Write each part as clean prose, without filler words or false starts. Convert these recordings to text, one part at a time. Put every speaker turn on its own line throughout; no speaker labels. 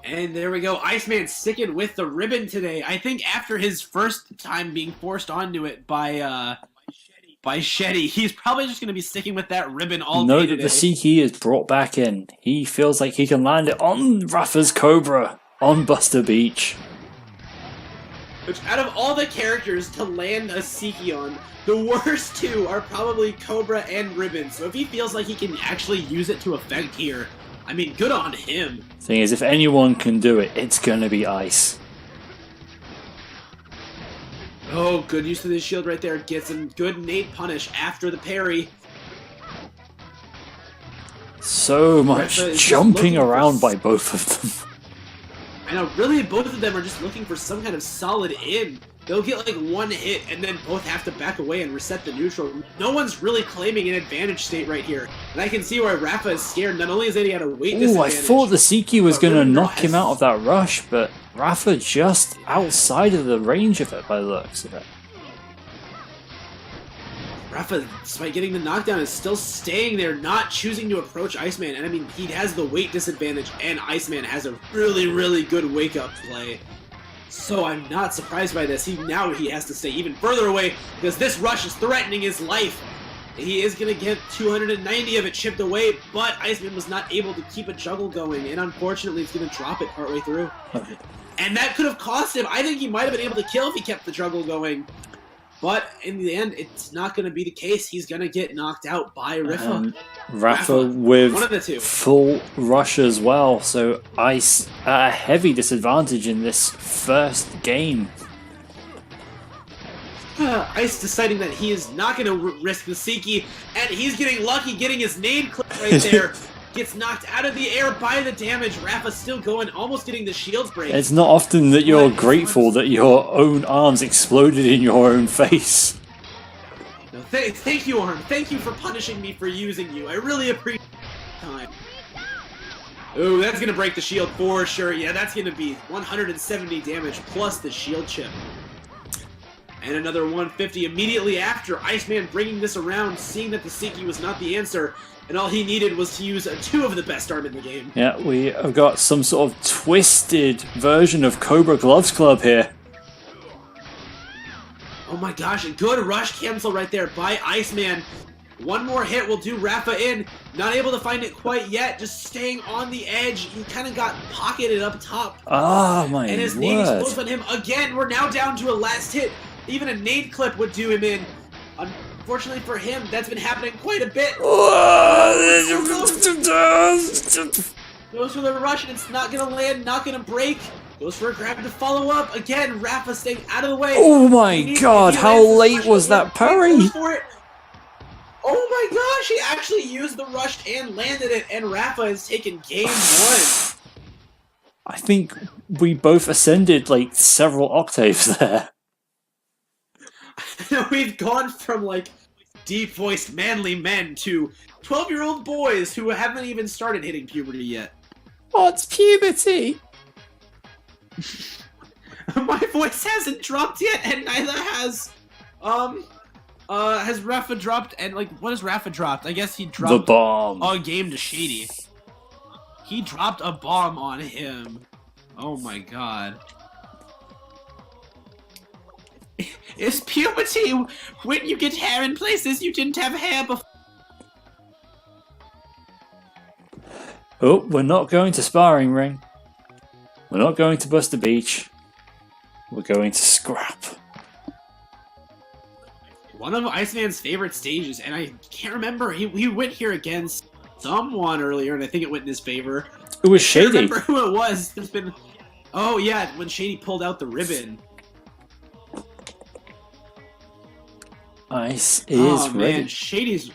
And there we go. Iceman sticking with the ribbon today. I think after his first time being forced onto it by Shetty, he's probably just going to be sticking with that ribbon all day
Note
today.
that the Seeky is brought back in. He feels like he can land it on Raffa's Cobra on Buster Beach.
Which, out of all the characters to land a Seeky on, the worst two are probably Cobra and Ribbon. So if he feels like he can actually use it to effect here, I mean, good on him.
Thing is, if anyone can do it, it's gonna be Ice.
Oh, good use of this shield right there. Gets him good nade punish after the parry.
So much jumping around by both of them.
I know, really both of them are just looking for some kind of solid in. They'll get like one hit and then both have to back away and reset the neutral. No one's really claiming an advantage state right here. And I can see why Raffa is scared. Not only is he at a weight disadvantage.
I thought the Seeky was going to knock him out of that rush, but Raffa just outside of the range of it by the looks of it.
Raffa, despite getting the knockdown, is still staying there, not choosing to approach Iceman. And I mean, he has the weight disadvantage, and Iceman has a really, really good wake-up play. So I'm not surprised by this. Now he has to stay even further away, because this rush is threatening his life. He is going to get 290 of it chipped away, but Iceman was not able to keep a juggle going, and unfortunately it's going to drop it partway through. And that could have cost him. I think he might have been able to kill if he kept the juggle going. But in the end, it's not going to be the case. He's going to get knocked out by Raffa.
Raffa with
one of the two.
Full rush as well, so Ice at a heavy disadvantage in this first game.
Ice deciding that he is not going to risk the Seeky, and he's getting lucky getting his name clipped right there. Gets knocked out of the air by the damage. Raffa's still going, almost getting the shield break.
It's not often that you're grateful that your own arms exploded in your own face.
No, thank you, Arm. Thank you for punishing me for using you. I really appreciate the time. Ooh, that's going to break the shield for sure. Yeah, that's going to be 170 damage plus the shield chip. And another 150 immediately after. Iceman bringing this around, seeing that the Seeky was not the answer. And all he needed was to use two of the best arm in the game.
Yeah, we have got some sort of twisted version of Cobra Gloves Club here.
Oh my gosh, a good rush cancel right there by Iceman. One more hit will do Raffa in. Not able to find it quite yet, just staying on the edge. He kind of got pocketed up top.
Oh my
And his nade explodes on him again. We're now down to a last hit. Even a nade clip would do him in. Unfortunately for him, that's been happening quite a bit. Goes for the rush, and it's not going to land, not going to break. Goes for a grab to follow up. Again, Raffa staying out of the way.
Oh my god, how late was that parry?
Oh my gosh, he actually used the rush and landed it, and Raffa has taken game one.
I think we both ascended like several octaves there.
We've gone from, like, deep-voiced manly men to 12-year-old boys who haven't even started hitting puberty yet.
What's puberty?
My voice hasn't dropped yet, and neither has Raffa dropped, and, like, what has Raffa dropped? I guess he dropped
the bomb.
a game to Shady. He dropped a bomb on him. Oh my god. Is puberty when you get hair in places you didn't have hair before?
Oh, we're not going to sparring ring. We're not going to Buster Beach. We're going to scrap.
One of Iceman's favorite stages, and I can't remember. He went here against someone earlier, and I think it went in his favor.
It was
I
Shady.
can't remember who it was. It's been... Oh yeah, when Shady pulled out the ribbon.
Ice is ready.
Man, Shady's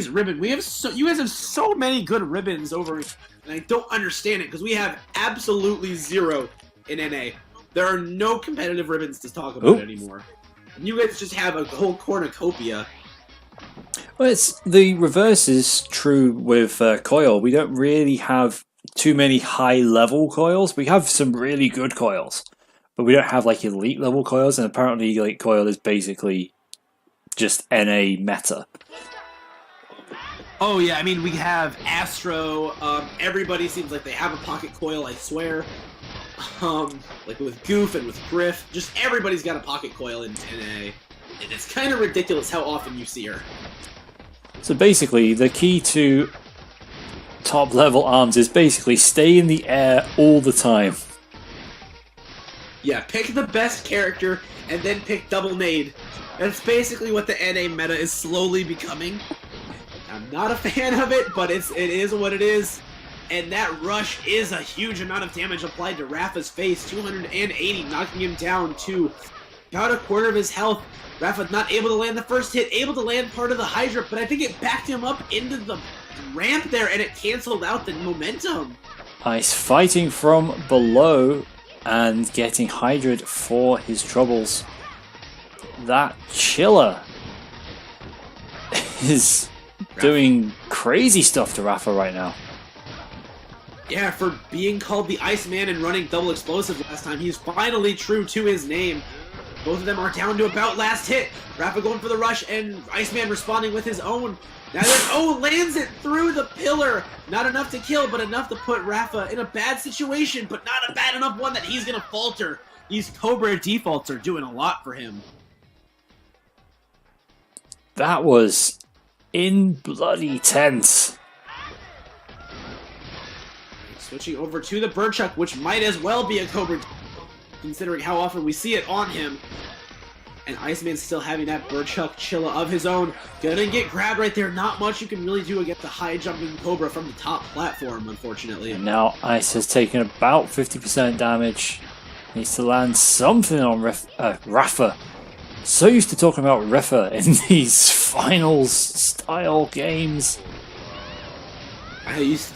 ribbon. You guys have so many good ribbons over, and I don't understand it because we have absolutely zero in NA. There are no competitive ribbons to talk about anymore. And you guys just have a whole cornucopia.
Well, it's the reverse is true with coil. We don't really have too many high-level coils. We have some really good coils, but we don't have like elite level coils, and apparently like coil is basically just NA meta.
Oh yeah, I mean we have Astro. Everybody seems like they have a pocket coil. I swear. Like with Goof and with Griff, just everybody's got a pocket coil in NA, and it's kind of ridiculous how often you see her.
So basically, the key to top level arms is basically stay in the air all the time.
Yeah, pick the best character and then pick double nade. That's basically what the NA meta is slowly becoming. I'm not a fan of it, but it is what it is. And that rush is a huge amount of damage applied to Raffa's face. 280, knocking him down to about a quarter of his health. Raffa not able to land the first hit, able to land part of the Hydra, but I think it backed him up into the ramp there, and it canceled out the momentum.
Ice fighting from below and getting Hydra'd for his troubles. That Chiller is doing crazy stuff to Raffa right now.
Yeah, for being called the Iceman and running double explosive last time, he's finally true to his name. Both of them are down to about last hit. Raffa going for the rush and Iceman responding with his own. Now lands it through the pillar. Not enough to kill, but enough to put Raffa in a bad situation, but not a bad enough one that he's going to falter. These Cobra defaults are doing a lot for him.
That was in bloody tense.
Switching over to the Birdchuck, which might as well be a Cobra, considering how often we see it on him. And Iceman's still having that Birdchuck Chilla of his own. Gonna get grabbed right there. Not much you can really do against the high-jumping Cobra from the top platform, unfortunately.
And now Ice has taken about 50% damage. Needs to land something on Raffa. So used to talking about Raffa in these finals-style games.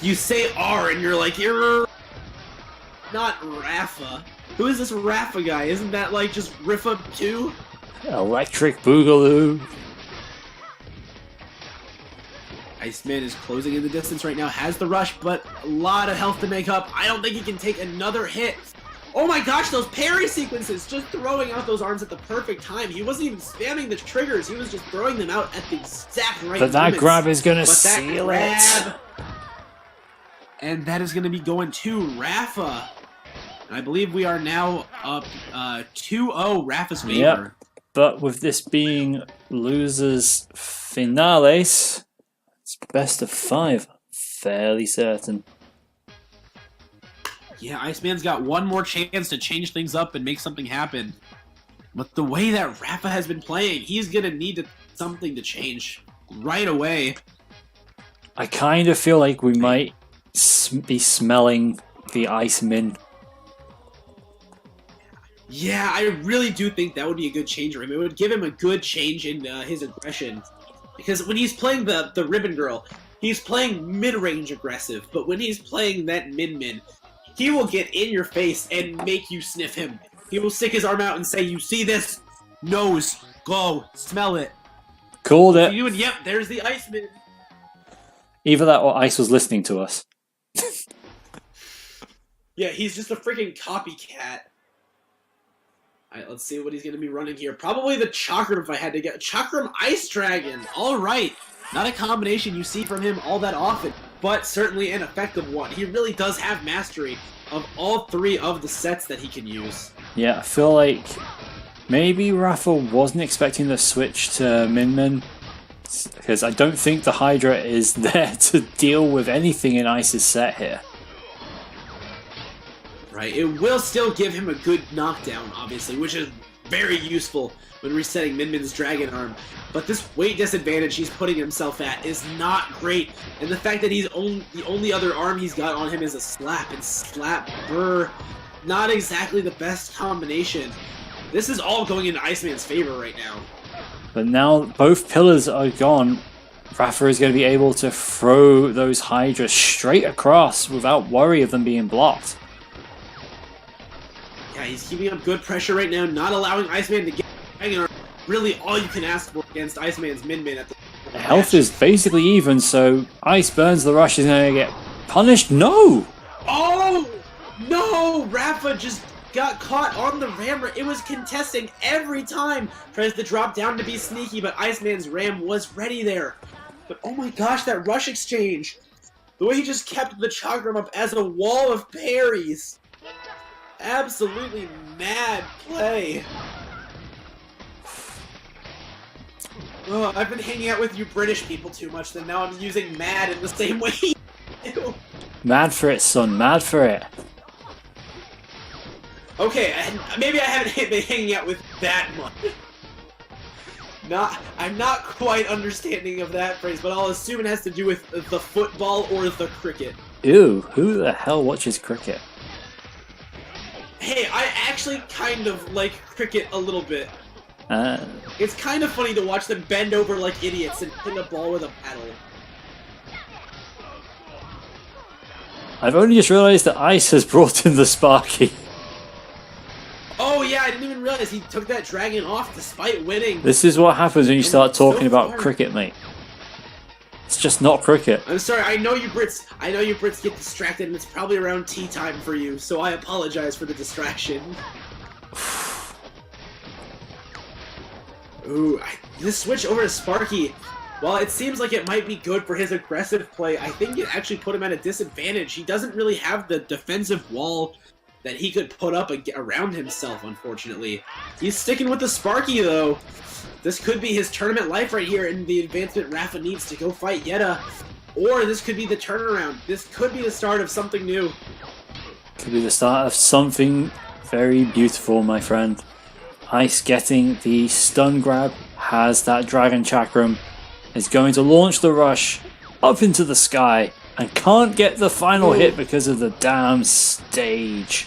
You say R and you're like, you're not Raffa. Who is this Raffa guy? Isn't that like just Riffa 2?
Electric Boogaloo.
Iceman is closing in the distance right now, has the rush, but a lot of health to make up. I don't think he can take another hit. Oh my gosh, those parry sequences! Just throwing out those arms at the perfect time. He wasn't even spamming the triggers, he was just throwing them out at the exact right
But that
moments.
grab is going to seal it.
And that is going to be going to Raffa. And I believe we are now up 2-0 Raffa's favor.
Yep. But with this being losers finales, it's best of 5. Fairly certain.
Yeah, Iceman's got one more chance to change things up and make something happen. But the way that Raffa has been playing, he's going to need something to change right away.
I kind of feel like we might be smelling the Iceman.
Yeah, I really do think that would be a good change for him. It would give him a good change in his aggression. Because when he's playing the Ribbon Girl, he's playing mid-range aggressive. But when he's playing that Min-Min, he will get in your face and make you sniff him. He will stick his arm out and say, you see this? Nose, go, smell it.
Called it.
Yep, there's the Iceman.
Either that or Ice was listening to us.
Yeah, he's just a freaking copycat. Alright, let's see what he's going to be running here. Probably the Chakram if I had to get. Chakram Ice Dragon. Alright. Not a combination you see from him all that often, but certainly an effective one. He really does have mastery of all 3 of the sets that he can use.
Yeah, I feel like maybe Raffa wasn't expecting the switch to Min-Min, because I don't think the Hydra is there to deal with anything in Ice's set here.
Right, it will still give him a good knockdown, obviously, which is very useful when resetting Min-Min's Dragon Arm. But this weight disadvantage he's putting himself at is not great. And the fact that the only other arm he's got on him is a slap, and slap, burr, not exactly the best combination. This is all going into Iceman's favor right now.
But now both pillars are gone. Raffa is going to be able to throw those Hydras straight across without worry of them being blocked.
Yeah, he's keeping up good pressure right now, not allowing Iceman to get Dragon Arm. Really all you can ask for against Iceman's Min-Min at the
Health is basically even, so Ice burns the rush is going to get punished. No!
Oh! No! Raffa just got caught on the rammer. It was contesting every time. Tries to drop down to be sneaky, but Iceman's ram was ready there. But oh my gosh, that rush exchange! The way he just kept the chakram up as a wall of parries! Absolutely mad play! Oh, I've been hanging out with you British people too much, then now I'm using mad in the same way you do.
Mad for it, son. Mad for it.
Okay, maybe I haven't been hanging out with that much. I'm not quite understanding of that phrase, but I'll assume it has to do with the football or the cricket.
Ew, who the hell watches cricket?
Hey, I actually kind of like cricket a little bit. It's kind of funny to watch them bend over like idiots and hit a ball with a paddle.
I've only just realised that Ice has brought in the Sparky.
Oh yeah, I didn't even realize he took that dragon off despite winning.
This is what happens when you start talking about cricket, mate. It's just not cricket.
I'm sorry, I know you Brits get distracted and it's probably around tea time for you, so I apologize for the distraction. Ooh, this switch over to Sparky, while it seems like it might be good for his aggressive play, I think it actually put him at a disadvantage. He doesn't really have the defensive wall that he could put up around himself, unfortunately. He's sticking with the Sparky, though. This could be his tournament life right here, and the advancement Raffa needs to go fight Yetta. Or this could be the turnaround. This could be the start of something new.
Could be the start of something very beautiful, my friend. Ice getting the stun grab, has that Dragon Chakram, is going to launch the rush up into the sky, and can't get the final hit because of the damn stage.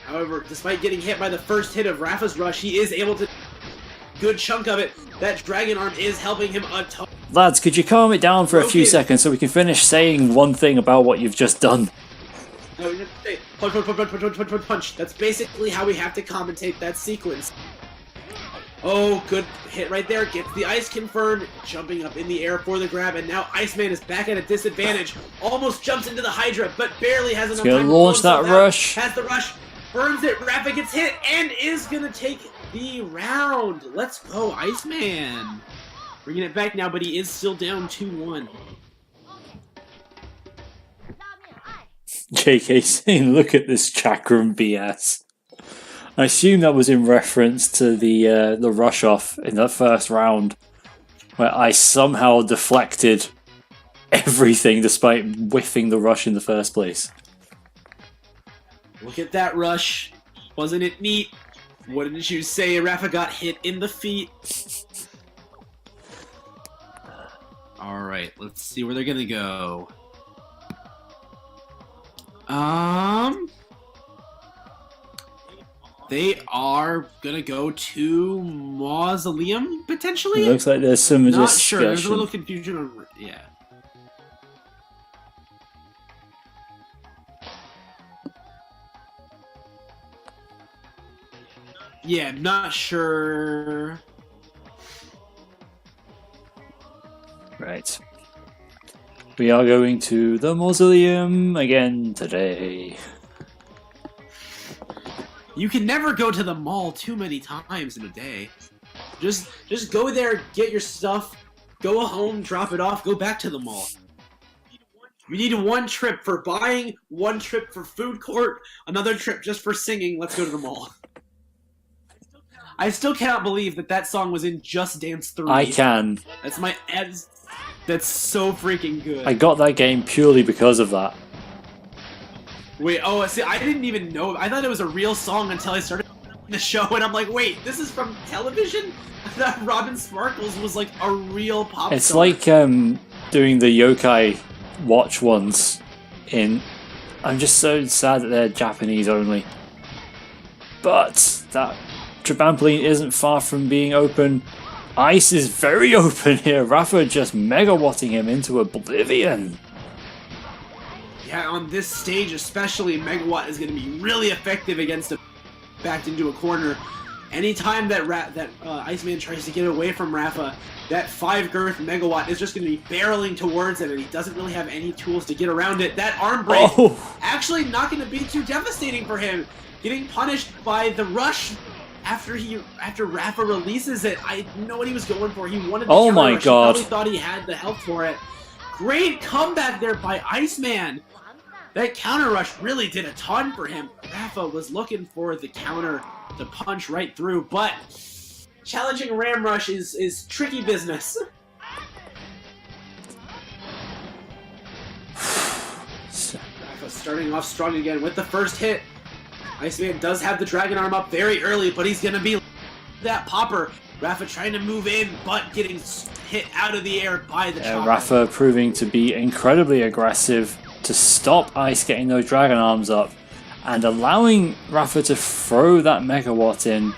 However, despite getting hit by the first hit of Raffa's rush, he is able to... Good chunk of it. That dragon arm is helping him a ton.
Lads, could you calm it down for a few seconds so we can finish saying one thing about what you've just done?
No, punch, punch, punch, punch, punch, punch, punch, punch. That's basically how we have to commentate that sequence. Oh, good hit right there. Gets the ice confirmed. Jumping up in the air for the grab, and now Iceman is back at a disadvantage. Almost jumps into the Hydra, but barely has enough time to
launch that rush.
Has the rush. Burns it. Raffa gets hit, and is going to take the round. Let's go, Iceman. Bringing it back now, but he is still down 2-1.
JK saying, look at this chakram BS. I assume that was in reference to the rush off in that first round, where I somehow deflected everything despite whiffing the rush in the first place.
Look at that rush. Wasn't it neat? What did you say? Raffa got hit in the feet. Alright, let's see where they're gonna go. They are gonna go to Mausoleum, potentially?
It looks like there's some
Not
discussion.
sure, there's a little confusion on... yeah. Yeah, I'm not sure.
Right. We are going to the Mausoleum again today.
You can never go to the mall too many times in a day. Just go there, get your stuff, go home, drop it off, go back to the mall. We need one trip for buying, one trip for food court, another trip just for singing. Let's go to the mall. I still cannot believe that song was in Just Dance 3.
I can.
That's so freaking good.
I got that game purely because of that.
Wait, oh, see, I didn't even know. I thought it was a real song until I started the show, and I'm like, wait, this is from television? I thought Robin Sparkles was like a real pop star.
It's like doing the yokai watch ones in... I'm just so sad that they're Japanese only. But that trampoline isn't far from being open. Ice is very open here. Raffa just megawatting him into oblivion.
Yeah, on this stage especially, Megawatt is going to be really effective against him. Backed into a corner. Anytime that Iceman tries to get away from Raffa, that 5 girth Megawatt is just going to be barreling towards him, and he doesn't really have any tools to get around it. That arm break actually not going to be too devastating for him. Getting punished by the rush after Raffa releases it, I know what he was going for. He wanted the
Oh
counter
my
rush.
God.
He probably thought he had the health for it. Great comeback there by Iceman. That counter rush really did a ton for him. Raffa was looking for the counter to punch right through, but challenging Ram Rush is tricky business. Raffa starting off strong again with the first hit. Iceman does have the Dragon Arm up very early, but he's going to be that popper. Raffa trying to move in, but getting hit out of the air by the chopper.
Raffa proving to be incredibly aggressive to stop Ice getting those Dragon Arms up and allowing Raffa to throw that Megawatt in.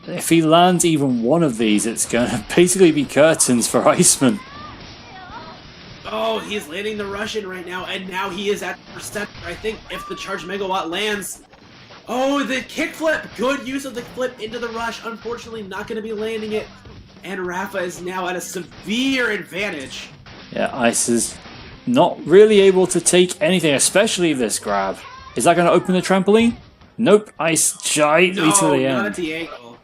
If he lands even one of these, it's going to basically be curtains for Iceman.
Oh, he's landing the rush in right now, and now he is at percent. I think if the charged Megawatt lands... Oh, the kickflip! Good use of the flip into the rush. Unfortunately, not going to be landing it. And Raffa is now at a severe advantage.
Yeah, Ice is not really able to take anything, especially this grab. Is that going to open the trampoline? Nope, Ice giantly to the end.
Not at the ankle.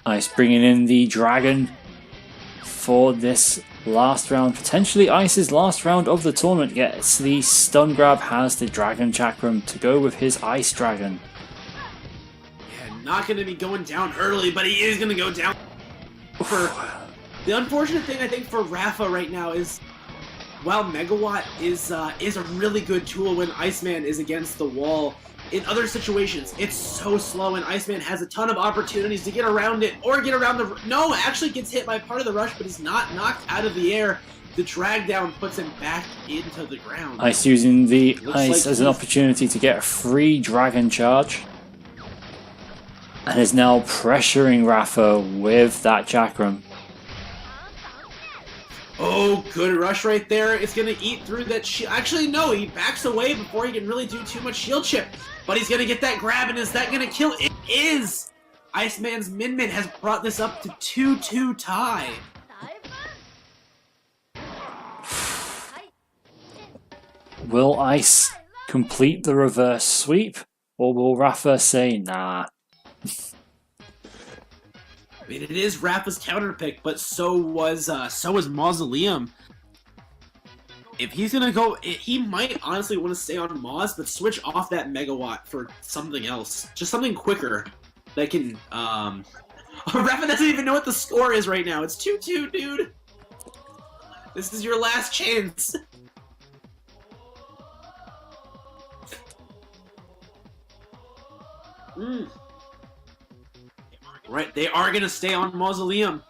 Ice bringing in the Dragon for this last round. Potentially Ice's last round of the tournament. Gets the stun grab, has the Dragon Chakram to go with his Ice Dragon.
Yeah, not going to be going down early, but he is going to go down. The unfortunate thing I think for Raffa right now is, while Megawatt is a really good tool when Iceman is against the wall, in other situations, it's so slow, and Iceman has a ton of opportunities to get around it, or get around the... No, actually gets hit by part of the rush, but he's not knocked out of the air. The drag down puts him back into the ground.
Ice using the Ice
like
as an opportunity to get a free Dragon Charge. And is now pressuring Raffa with that Chakram.
Oh, good rush right there. It's going to eat through that shield. Actually, no, he backs away before he can really do too much shield chip. But he's going to get that grab, and is that going to kill? It is! Iceman's Min has brought this up to 2-2 tie.
Will Ice complete the reverse sweep? Or will Raffa say, nah?
I mean, it is Raffa's counter pick, but so was Mausoleum. If he's gonna go, he might honestly want to stay on Moz, but switch off that Megawatt for something else, just something quicker that can. Raffa doesn't even know what the score is right now. It's 2-2, dude. This is your last chance. Right, they are going to stay on Mausoleum.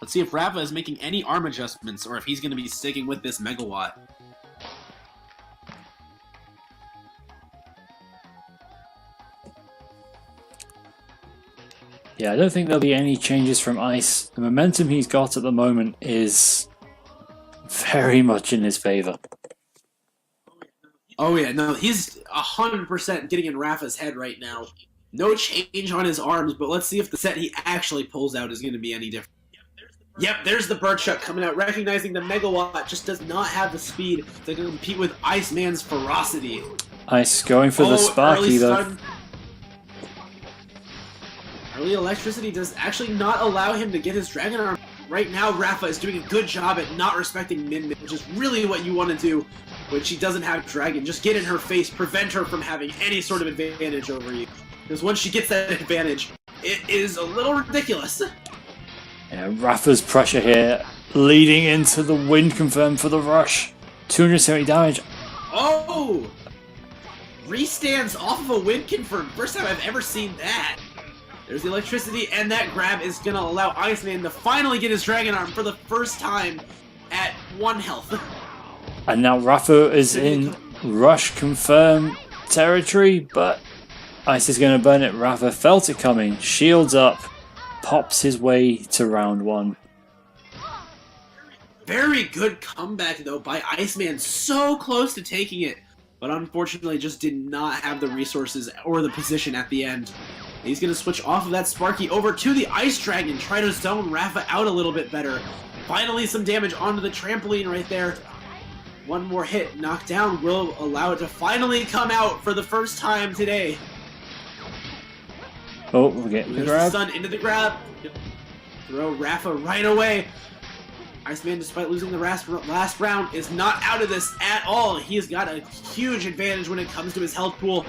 Let's see if Raffa is making any arm adjustments, or if he's going to be sticking with this Megawatt.
Yeah, I don't think there'll be any changes from Ice. The momentum he's got at the moment is very much in his favor.
Oh yeah, no, he's 100% getting in Raffa's head right now. No change on his arms, but let's see if the set he actually pulls out is going to be any different. Yep, there's the bird shot coming out, recognizing the Megawatt just does not have the speed to compete with Iceman's ferocity.
Ice going for the Sparky though.
Early electricity does actually not allow him to get his Dragon Arm. Right now, Raffa is doing a good job at not respecting Min, which is really what you want to do when she doesn't have Dragon. Just get in her face, prevent her from having any sort of advantage over you. Because once she gets that advantage, it is a little ridiculous.
Yeah, Raffa's pressure here, leading into the win confirmed for the rush. 270 damage.
Oh! Restands off of a win confirmed. First time I've ever seen that. There's the electricity, and that grab is going to allow Iceman to finally get his Dragon Arm for the first time at 1 health.
And now Raffa is in rush confirmed territory, but Ice is going to burn it. Raffa felt it coming, shields up, pops his way to round 1.
Very good comeback, though, by Iceman. So close to taking it, but unfortunately just did not have the resources or the position at the end. He's going to switch off of that Sparky over to the Ice Dragon, try to zone Raffa out a little bit better. Finally some damage onto the trampoline right there. One more hit, knockdown will allow it to finally come out for the first time today.
Oh, we're getting the grab.
Stun into the grab. Throw Raffa right away. Iceman, despite losing the last round, is not out of this at all. He has got a huge advantage when it comes to his health pool.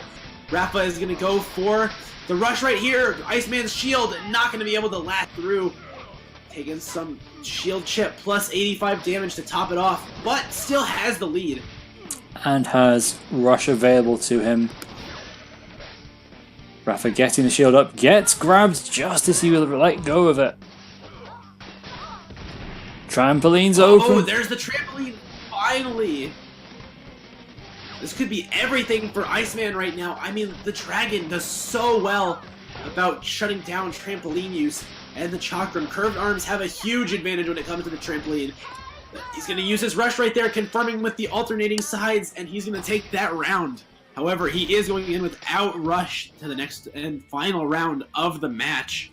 Raffa is going to go for the rush right here. Iceman's shield not going to be able to last through. Taking some shield chip plus 85 damage to top it off, but still has the lead.
And has rush available to him. Raffa getting the shield up, gets grabbed just as he will let go of it. Trampoline's open.
Oh, there's the trampoline, finally. This could be everything for Iceman right now. I mean, the dragon does so well about shutting down trampoline use, and the Chakram curved arms have a huge advantage when it comes to the trampoline. He's going to use his rush right there, confirming with the alternating sides, and he's going to take that round. However, he is going in without rush to the next and final round of the match.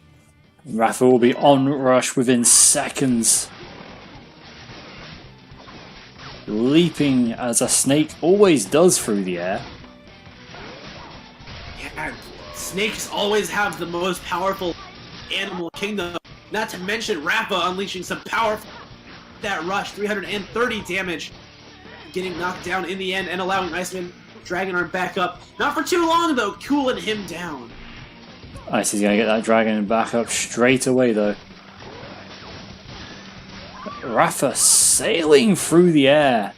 Raffa will be on rush within seconds. Leaping as a snake always does through the air.
Yeah, snakes always have the most powerful animal kingdom. Not to mention Raffa unleashing some power. That rush, 330 damage. Getting knocked down in the end and allowing Iceman Dragon Arm back up. Not for too long though, cooling him down.
Ice is going to get that dragon back up straight away though. Raffa sailing through the air.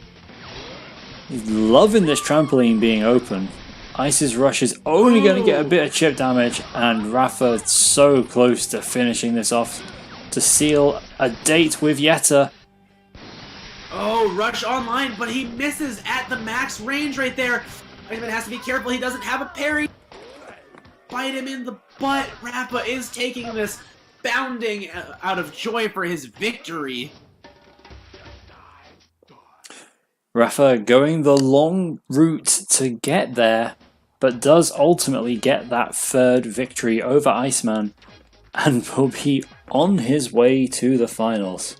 He's loving this trampoline being open. Ice's rush is only going to get a bit of chip damage, and Raffa so close to finishing this off to seal a date with Yetta.
Oh, rush online, but he misses at the max range right there. Iceman has to be careful, he doesn't have a parry. Bite him in the butt. Raffa is taking this, bounding out of joy for his victory.
Raffa going the long route to get there, but does ultimately get that third victory over Iceman and will be on his way to the finals.